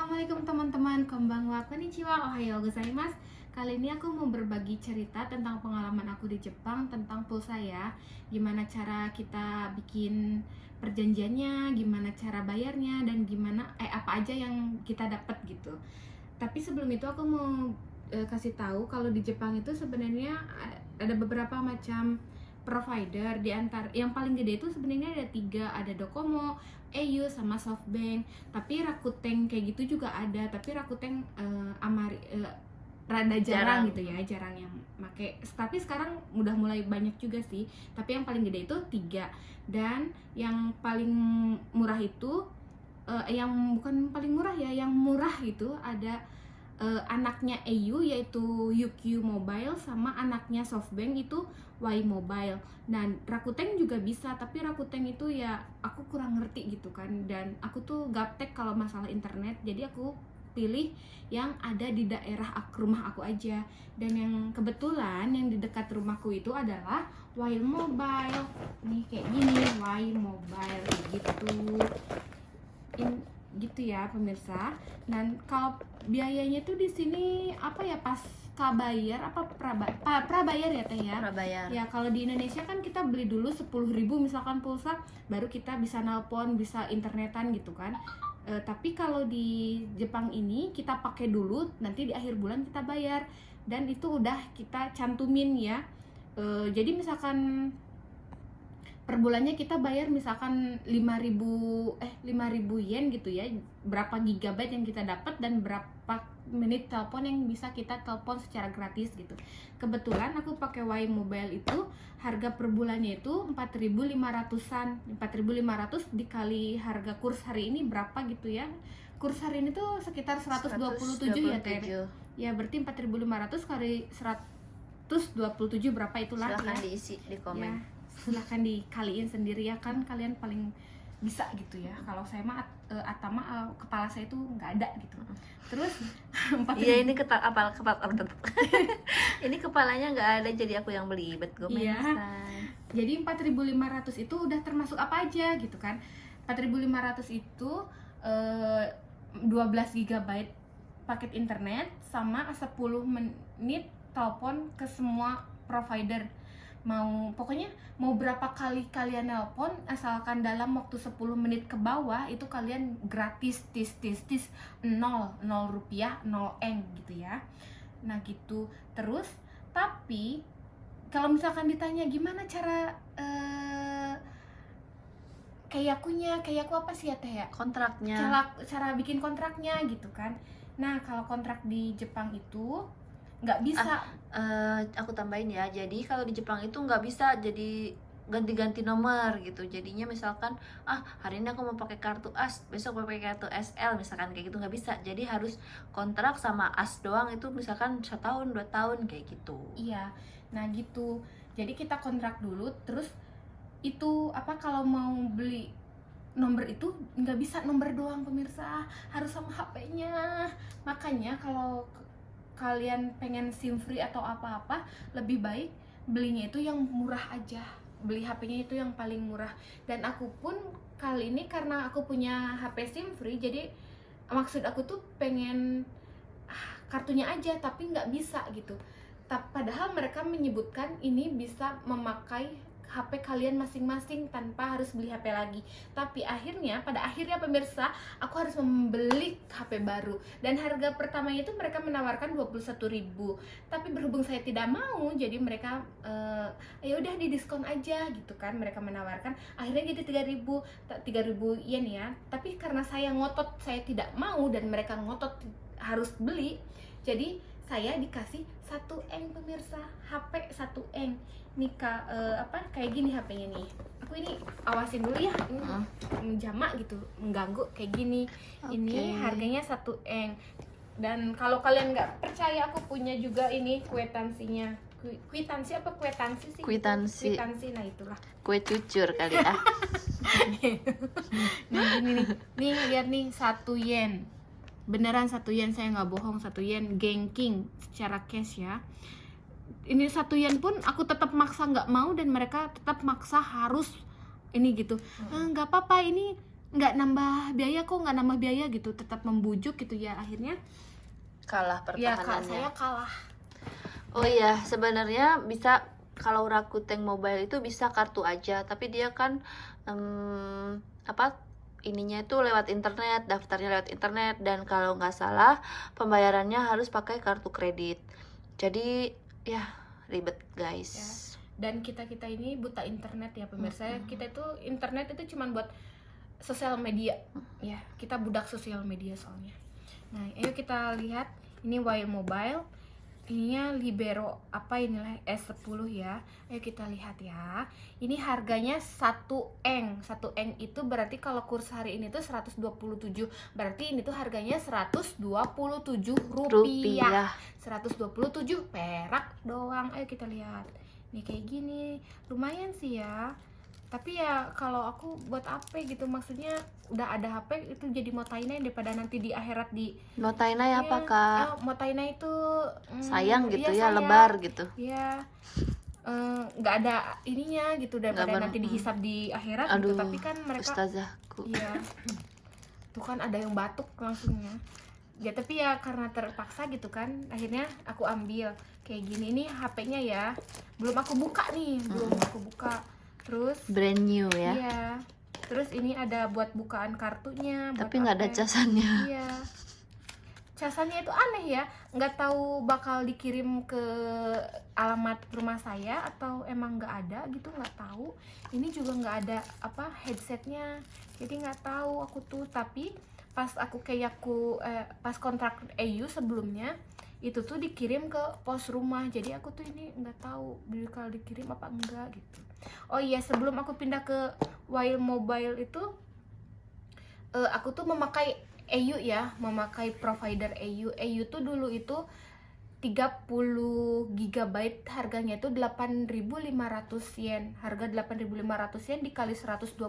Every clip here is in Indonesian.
Assalamualaikum teman-teman, konbanwa, konnichiwa, ohayo gozaimasu. Kali ini aku mau berbagi cerita tentang pengalaman aku di Jepang tentang pulsa ya. Gimana cara kita bikin perjanjiannya, gimana cara bayarnya, dan gimana apa aja yang kita dapat gitu. Tapi sebelum itu aku mau kasih tahu kalau di Jepang itu sebenarnya ada beberapa macam provider. Di antara yang paling gede itu sebenarnya ada 3, ada Docomo, EU sama SoftBank. Tapi Rakuten kayak gitu juga ada, tapi Rakuten rada jarang gitu ya, jarang yang make. Tapi sekarang udah mulai banyak juga sih, tapi yang paling gede itu 3. Dan yang paling murah itu yang bukan paling murah ya, yang murah itu ada anaknya EU yaitu UQ Mobile, sama anaknya SoftBank itu Y Mobile. Dan Rakuten juga bisa, tapi Rakuten itu ya aku kurang ngerti gitu kan, dan aku tuh gaptek kalau masalah internet, jadi aku pilih yang ada di daerah rumah aku aja. Dan yang kebetulan yang di dekat rumahku itu adalah Y Mobile. Nih kayak gini, Y Mobile gitu. Gitu ya pemirsa. Dan kalau biayanya tuh di sini apa ya, pasca bayar apa prabayar ya teh ya? Prabayar. Ya kalau di Indonesia kan kita beli dulu 10.000 misalkan pulsa, baru kita bisa nelpon, bisa internetan gitu kan. Tapi kalau di Jepang ini kita pakai dulu, nanti di akhir bulan kita bayar, dan itu udah kita cantumin ya. Jadi misalkan per bulannya kita bayar misalkan 5.000 yen gitu ya, berapa gigabyte yang kita dapat dan berapa menit telepon yang bisa kita telepon secara gratis gitu. Kebetulan aku pakai Y Mobile itu harga per bulannya itu 4.500-an. 4.500 dikali harga kurs hari ini berapa gitu ya. Kurs hari ini tuh sekitar 127 ya Teh. Ya berarti 4.500 kali 127 berapa itulah. Silahkan ya. diisi di komen. Ya, silahkan dikaliin sendiri ya kan, kalian paling bisa gitu ya. Kalau saya mah atama kepala saya tuh nggak ada gitu. Terus Iya, ini ini kepalanya nggak ada, jadi aku yang belibet. Iya. Jadi 4.500 itu udah termasuk apa aja gitu kan. 4.500 itu 12 GB paket internet sama 10 menit telepon ke semua provider. Pokoknya mau berapa kali kalian nelpon, asalkan dalam waktu 10 menit ke bawah itu kalian gratis, tis 0 rupiah, 0 eng gitu ya. Nah gitu. Terus tapi kalau misalkan ditanya gimana cara kayak aku apa sih ya Teh ya, Kontraknya. cara bikin kontraknya gitu kan. Nah kalau kontrak di Jepang itu nggak bisa. Aku tambahin ya, jadi kalau di Jepang itu nggak bisa jadi ganti-ganti nomor gitu. Jadinya misalkan hari ini aku mau pakai kartu AS, besok mau pakai kartu SL misalkan, kayak gitu nggak bisa. Jadi harus kontrak sama AS doang, itu misalkan 1 tahun 2 tahun kayak gitu. Iya, nah gitu. Jadi kita kontrak dulu, terus itu kalau mau beli nomor itu nggak bisa nomor doang pemirsa, harus sama HP-nya. Makanya kalau kalian pengen SIM free atau apa-apa, lebih baik belinya itu yang murah aja, beli HP-nya itu yang paling murah. Dan aku pun kali ini karena aku punya HP SIM free, jadi maksud aku tuh pengen kartunya aja, tapi nggak bisa gitu. Padahal mereka menyebutkan ini bisa memakai HP kalian masing-masing tanpa harus beli HP lagi. Tapi pada akhirnya pemirsa, aku harus membeli HP baru. Dan harga pertamanya itu mereka menawarkan 21.000. Tapi berhubung saya tidak mau, jadi mereka ya udah didiskon aja gitu kan. Mereka menawarkan akhirnya jadi 3.000 yen ya. Tapi karena saya ngotot, saya tidak mau, dan mereka ngotot harus beli, jadi saya dikasih 1 eng pemirsa, HP 1 eng. Nih kayak gini HP-nya nih. Aku ini awasin dulu ya, ini menjamak gitu, mengganggu kayak gini. Ini harganya 1 eng. Dan kalau kalian nggak percaya, aku punya juga ini kwitansinya. Kwitansi apa kwitansi sih? Kwitansi, nah itulah. Kue cucur kali ah. Nah ini nih lihat nih, 1 yen. Beneran 1 yen, saya nggak bohong, 1 yen Genking secara cash ya. Ini 1 yen pun aku tetap maksa nggak mau, dan mereka tetap maksa harus ini gitu. Nggak apa-apa, ini nggak nambah biaya kok, nggak nambah biaya gitu, tetap membujuk gitu ya, akhirnya Kalah ya kak pertahanannya. saya kalah. Oh iya, sebenarnya bisa kalau Rakuten Mobile itu bisa kartu aja, tapi dia kan apa ininya itu lewat internet, daftarnya lewat internet, dan kalau nggak salah pembayarannya harus pakai kartu kredit. Jadi ya ribet guys. Ya. Dan kita ini buta internet ya pemirsa. Kita itu internet itu cuman buat sosial media ya, kita budak sosial media soalnya. Nah ayo kita lihat ini Y Mobile, ininya Libero apa inilah S10 ya. Ayo kita lihat ya, ini harganya 1 eng itu berarti kalau kurs hari ini tuh 127, berarti ini tuh harganya 127 rupiah. 127 perak doang. Ayo kita lihat nih, kayak gini lumayan sih ya, tapi ya kalau aku buat apa gitu, maksudnya udah ada HP itu jadi motainai daripada nanti di akhirat di Motainai apa kak? motainai itu Sayang gitu iya, ya, sayang. lebar gitu. Ya nggak ada ininya gitu, daripada nanti dihisap di akhirat gitu. Tapi kan mereka ustazahku. iya tuh kan ada yang batuk langsungnya ya, tapi ya karena terpaksa gitu kan, akhirnya aku ambil kayak gini. Ini HP-nya ya, belum aku buka nih, terus Brand new ya. iya, terus ini ada buat bukaan kartunya, Tapi nggak ada casannya. Iya, casannya itu aneh ya, nggak tahu bakal dikirim ke alamat rumah saya atau emang nggak ada gitu, nggak tahu. Ini juga nggak ada apa headsetnya, jadi nggak tahu aku tuh. Tapi pas pas kontrak EU sebelumnya itu tuh dikirim ke pos rumah, jadi aku tuh ini nggak tahu bakal dikirim apa enggak gitu. Oh iya, sebelum aku pindah ke Y Mobile itu aku tuh memakai EU ya, memakai provider EU. EU tuh dulu itu 30 GB harganya itu 8.500 yen. Harga 8.500 yen dikali 127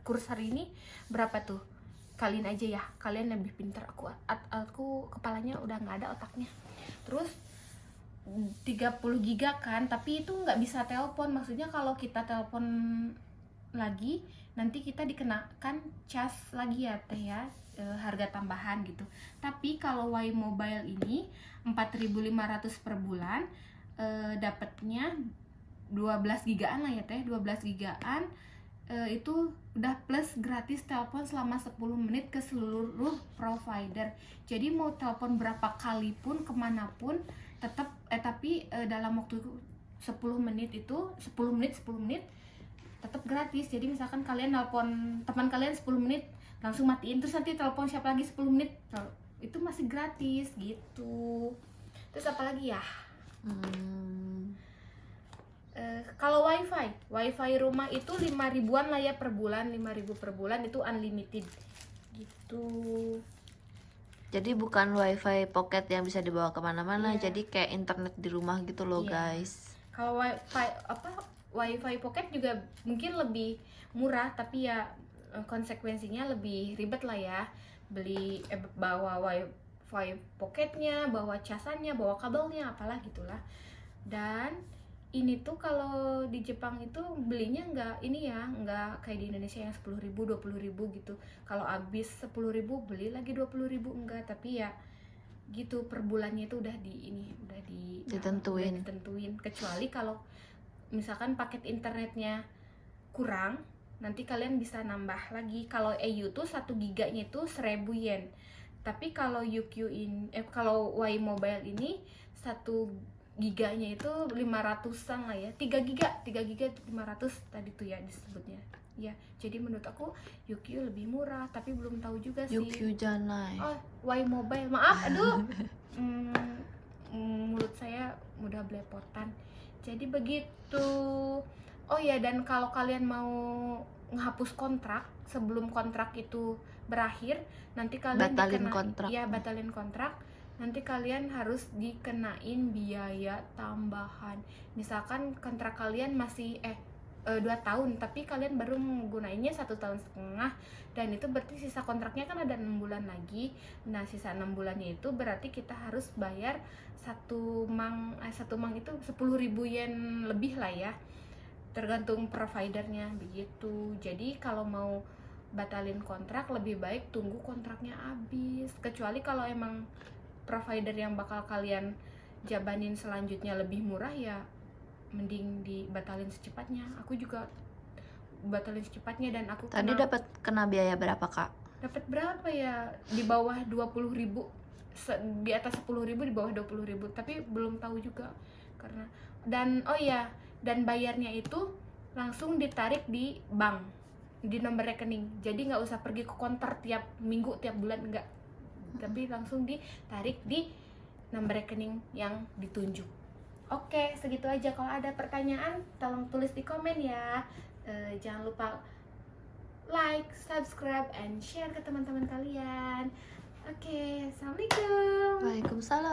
kurs hari ini berapa tuh? Kalian aja ya, kalian lebih pintar. Aku kepalanya udah nggak ada otaknya. Terus 30 GB kan, tapi itu nggak bisa telepon. Maksudnya kalau kita telepon lagi nanti kita dikenakan cas lagi ya teh ya, harga tambahan gitu. Tapi kalau Y Mobile ini 4.500 per bulan, dapatnya 12 gigaan lah ya teh, 12 gigaan. Itu udah plus gratis telepon selama 10 menit ke seluruh provider. Jadi mau telepon berapa kali pun kemanapun tetap tapi dalam waktu 10 menit itu 10 menit tetap gratis. Jadi misalkan kalian telepon teman kalian 10 menit langsung matiin, terus nanti telepon siapa lagi 10 menit itu masih gratis gitu. Terus apa lagi ya? Kalau wifi rumah itu 5 ribuan lah ya per bulan, 5.000 per bulan itu unlimited gitu. Jadi bukan wifi pocket yang bisa dibawa kemana-mana, jadi kayak internet di rumah gitu loh guys. Kalau wifi pocket juga mungkin lebih murah, tapi ya konsekuensinya lebih ribet lah ya, bawa wifi pocketnya, bawa casannya, bawa kabelnya, apalah gitulah. Dan ini tuh kalau di Jepang itu belinya nggak kayak di Indonesia yang 10.000 20.000 gitu. Kalau habis 10.000 beli lagi 20.000, enggak, tapi ya gitu per bulannya itu udah ditentuin. Kecuali kalau misalkan paket internetnya kurang, nanti kalian bisa nambah lagi. Kalau EU tuh 1 giganya itu 1.000 yen. Tapi kalau kalau Y Mobile ini 1 giganya itu 500-an lah ya. 3 giga 500 tadi tuh ya disebutnya. Ya, jadi menurut aku UQ lebih murah, tapi belum tahu juga sih. UQ Janai. Oh, Y Mobile. Maaf, aduh. Mulut saya mudah belepotan. Jadi begitu. Oh ya, dan kalau kalian mau menghapus kontrak sebelum kontrak itu berakhir, nanti kalian batalin kontrak. Nanti kalian harus dikenain biaya tambahan. Misalkan kontrak kalian masih 2 tahun, tapi kalian baru menggunainnya 1,5 tahun, dan itu berarti sisa kontraknya kan ada 6 bulan lagi. Nah, sisa 6 bulannya itu berarti kita harus bayar satu mang itu 10.000 yen lebih lah ya, tergantung providernya begitu. Jadi kalau mau batalin kontrak, lebih baik tunggu kontraknya habis. Kecuali kalau emang provider yang bakal kalian jabanin selanjutnya lebih murah, ya mending dibatalin secepatnya. Aku juga batalin secepatnya dan aku Tadi dapat kena biaya berapa Kak? dapat berapa ya, di bawah 20.000, di atas 10.000, di bawah 20.000, tapi belum tahu juga karena oh ya, dan bayarnya itu langsung ditarik di bank, di nomor rekening, jadi nggak usah pergi ke konter tiap minggu tiap bulan, enggak, tapi langsung ditarik di nomor rekening yang ditunjuk. Oke, segitu aja. Kalau ada pertanyaan tolong tulis di komen ya. Jangan lupa like, subscribe, and share ke teman-teman kalian. Oke, assalamualaikum. Waalaikumsalam.